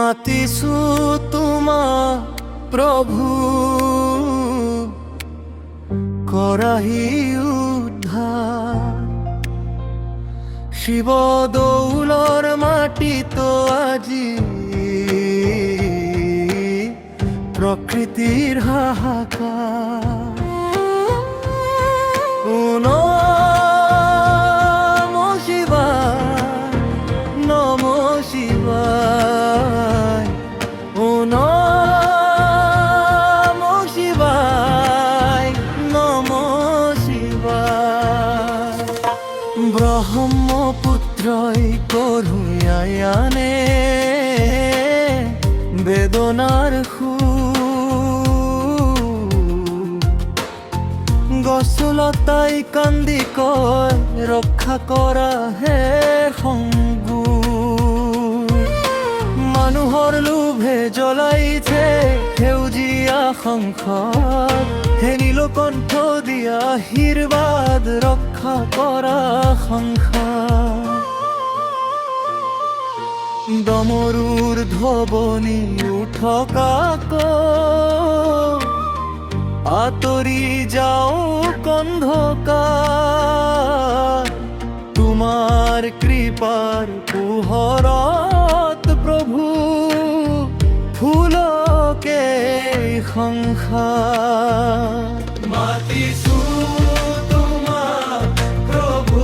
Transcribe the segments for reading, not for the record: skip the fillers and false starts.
মাতিছো তোমা প্রভু কৰাহি উদ্ধার। শিৱ দৌলৰ মাটিত আজি প্ৰকৃতিৰ হাহাকাৰ। ব্রহ্মপুত্রই কঢ়িয়ানে বেদনার গছলতাই কান্দি কয় ৰক্ষা কৰা হে সংগু। মানুহৰ লোভে জ্বলাইছে সেউজীয়া সংসাৰ, হে নীলকণ্ঠ দিয়া আশীৰ্বাদ ৰক্ষা কৰা সংসাৰ। ডমৰুৰ ধ্বনি উঠকাক আঁতৰি যাওক অন্ধকাৰ, তোমাৰ কৃপাৰ পোহৰত প্ৰভু ফুলকে সংসাৰ। মাতিছো তোমাক প্ৰভু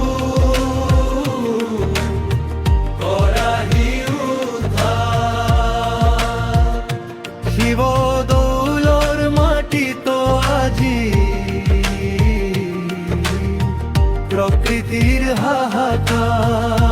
কৰাহি উদ্ধাৰ। শিৱ দৌলৰ মাটিত আজি প্ৰকৃতিৰ হাহাকাৰ।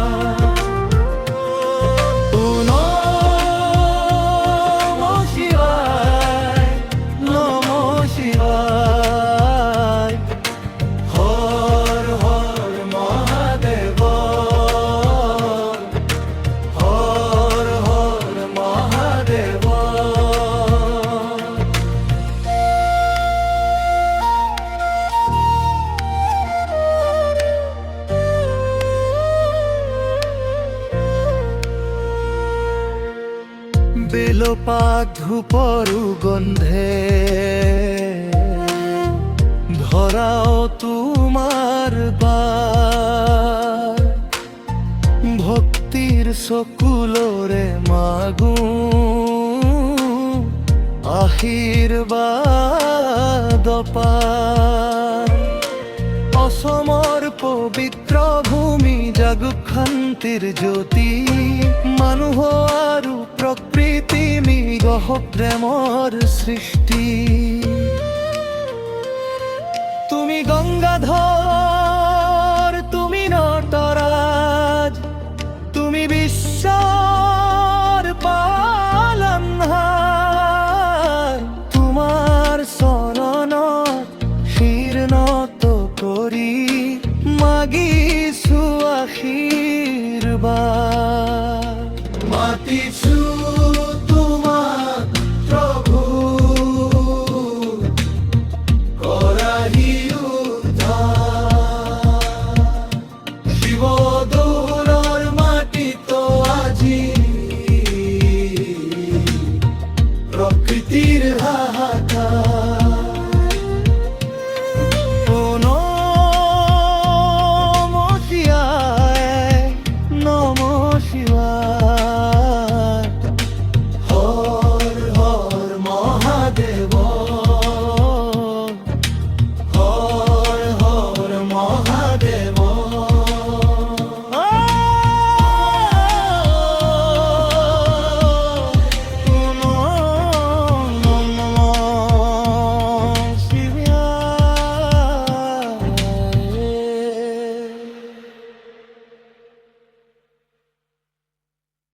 বেলপাত ধূপৰ গন্ধে ধৰাও তোমাৰ বাৰ, ভক্তিৰ চকুলৰে মাগো আশীৰ্বাদ পাৰ। অসমৰ পবিত্ৰ ভূমি জাগুক শান্তিৰ জ্যোতি, মানুহ আৰু প্ৰকৃতি মিগহ প্ৰেমৰ সৃষ্টি। তুমি গংগাধৰ, তুমি নটৰাজ, তুমি বিশ্বৰ পালনহার। তোমাৰ চৰণত শিৰ নত কৰি মাগিছো আশীৰ্বাদ। মাতিছো